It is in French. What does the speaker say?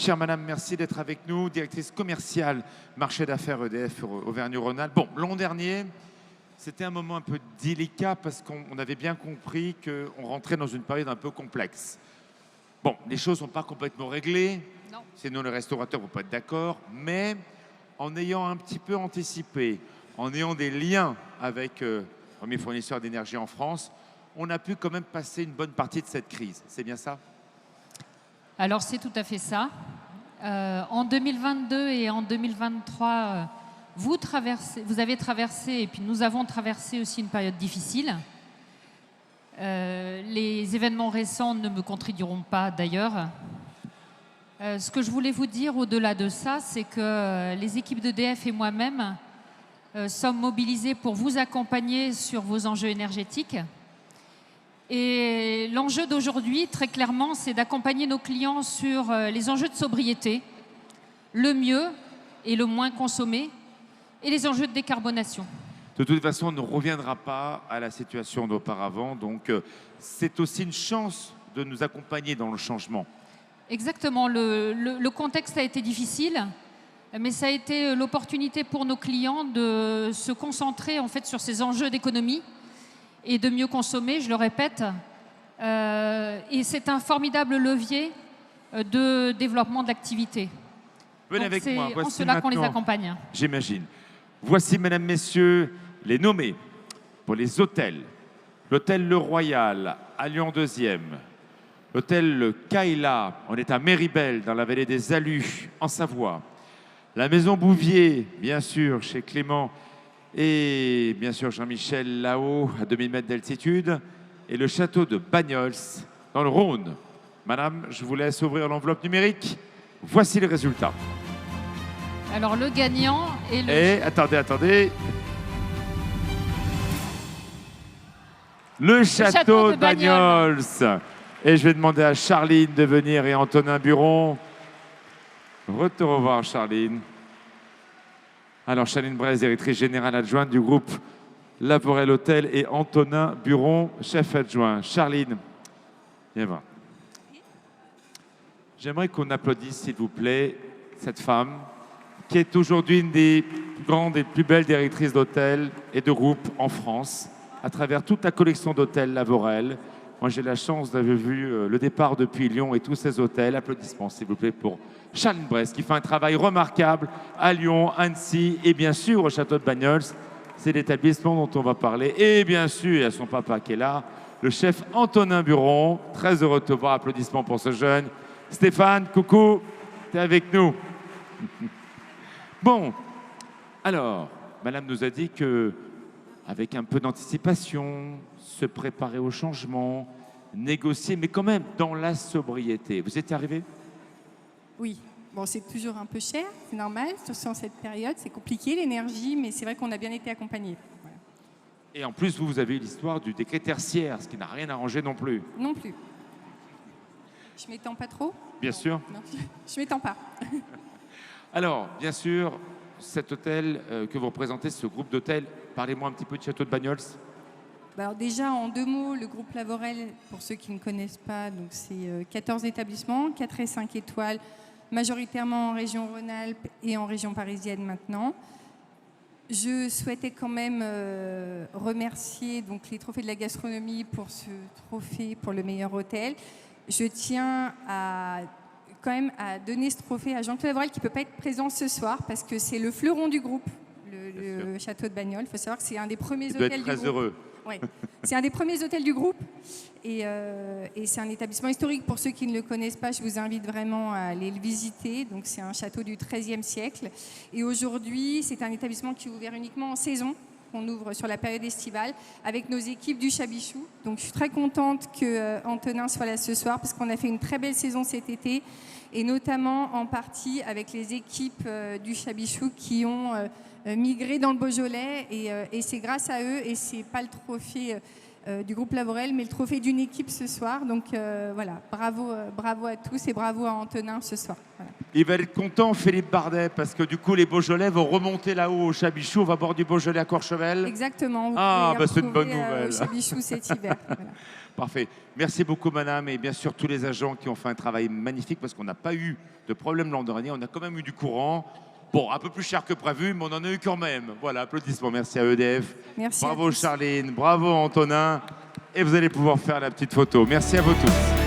Chère madame, merci d'être avec nous, directrice commerciale, marché d'affaires EDF Auvergne-Rhône-Alpes. Bon, l'an dernier, c'était un moment un peu délicat parce qu'on avait bien compris qu'on rentrait dans une période un peu complexe. Bon, les choses ne sont pas complètement réglées, Non. sinon les restaurateurs ne vont pas être d'accord, mais en ayant un petit peu anticipé, en ayant des liens avec le premier fournisseur d'énergie en France, on a pu quand même passer une bonne partie de cette crise. C'est bien ça? Alors c'est tout à fait ça. En 2022 et en 2023, vous avez traversé, et puis nous avons traversé aussi une période difficile. Les événements récents ne me contrediront pas d'ailleurs. Ce que je voulais vous dire au-delà de ça, c'est que les équipes d'EDF et moi-même sommes mobilisés pour vous accompagner sur vos enjeux énergétiques. Et l'enjeu d'aujourd'hui, très clairement, c'est d'accompagner nos clients sur les enjeux de sobriété, le mieux et le moins consommé, et les enjeux de décarbonation. De toute façon, on ne reviendra pas à la situation d'auparavant. Donc, c'est aussi une chance de nous accompagner dans le changement. Exactement. Le contexte a été difficile, mais ça a été l'opportunité pour nos clients de se concentrer en fait sur ces enjeux d'économie et de mieux consommer, je le répète. Et c'est un formidable levier de développement de l'activité. Venez avec moi. C'est en cela qu'on les accompagne. J'imagine. Voici, mesdames, messieurs, les nommés pour les hôtels. L'hôtel Le Royal à Lyon 2e. L'hôtel Le Kaila, on est à Méribel, dans la vallée des Alus, en Savoie. La Maison Bouvier, bien sûr, chez Clément. Et bien sûr Jean-Michel là-haut, à 2000 mètres d'altitude. Et le château de Bagnols, dans le Rhône. Madame, je vous laisse ouvrir l'enveloppe numérique. Voici les résultats. Alors le gagnant est le... Et attendez. Le château de Bagnols. Et je vais demander à Charline de venir et Antonin Buron. Te revoir, Charline. Alors, Charline Brez, directrice générale adjointe du groupe Lavorel Hôtel, et Antonin Buron, chef adjoint. Charline, viens voir. J'aimerais qu'on applaudisse, s'il vous plaît, cette femme qui est aujourd'hui une des plus grandes et plus belles directrices d'hôtels et de groupes en France, à travers toute la collection d'hôtels Lavorel. Moi, j'ai la chance d'avoir vu le départ depuis Lyon et tous ces hôtels. Applaudissements, s'il vous plaît, pour Charline Brez, qui fait un travail remarquable à Lyon, Annecy et bien sûr au château de Bagnols. C'est l'établissement dont on va parler. Et bien sûr, il y a son papa qui est là, le chef Antonin Buron. Très heureux de te voir. Applaudissements pour ce jeune. Stéphane, coucou, tu es avec nous. Bon, alors, madame nous a dit que avec un peu d'anticipation, se préparer au changement, négocier, mais quand même dans la sobriété. Vous êtes arrivé? Oui. Bon, c'est toujours un peu cher, c'est normal, surtout en cette période. C'est compliqué, l'énergie, mais c'est vrai qu'on a bien été accompagnés. Voilà. Et en plus, vous avez eu l'histoire du décret tertiaire, ce qui n'a rien arrangé non plus. Non plus. Je m'étends pas trop? Bien sûr. Non, je m'étends pas. Alors, bien sûr, cet hôtel que vous représentez, ce groupe d'hôtels, parlez-moi un petit peu de Château de Bagnols. Alors déjà, en 2 mots, le groupe Lavorel, pour ceux qui ne connaissent pas, donc c'est 14 établissements, 4 et 5 étoiles, majoritairement en région Rhône-Alpes et en région parisienne maintenant. Je souhaitais quand même remercier donc, les trophées de la gastronomie pour ce trophée pour le meilleur hôtel. Je tiens quand même à donner ce trophée à Jean-Claude Lavorel qui ne peut pas être présent ce soir parce que c'est le fleuron du groupe, le château de Bagnols. Il faut savoir que c'est un des premiers hôtels du groupe. Très heureux. Ouais. C'est un des premiers hôtels du groupe et c'est un établissement historique. Pour ceux qui ne le connaissent pas, je vous invite vraiment à aller le visiter. Donc, c'est un château du XIIIe siècle. Et aujourd'hui, c'est un établissement qui est ouvert uniquement en saison, qu'on ouvre sur la période estivale, avec nos équipes du Chabichou. Donc, je suis très contente que Antonin soit là ce soir parce qu'on a fait une très belle saison cet été et notamment en partie avec les équipes du Chabichou qui ont migré dans le Beaujolais et c'est grâce à eux et c'est pas le trophée du groupe Lavorel, mais le trophée d'une équipe ce soir. Donc voilà, bravo à tous et bravo à Antonin ce soir. Voilà. Il va être content, Philippe Bardet, parce que du coup, les Beaujolais vont remonter là-haut au Chabichou. On va boire du Beaujolais à Courchevel. Exactement. Vous Ah, pouvez c'est une bonne retrouver, nouvelle. au Chabichou cet hiver. Voilà. Parfait. Merci beaucoup, madame, et bien sûr tous les agents qui ont fait un travail magnifique parce qu'on n'a pas eu de problème l'an dernier. On a quand même eu du courant. Bon, un peu plus cher que prévu, mais on en a eu quand même. Voilà, applaudissements. Merci à EDF. Merci. Bravo, Charline. Bravo, Antonin. Et vous allez pouvoir faire la petite photo. Merci à vous tous.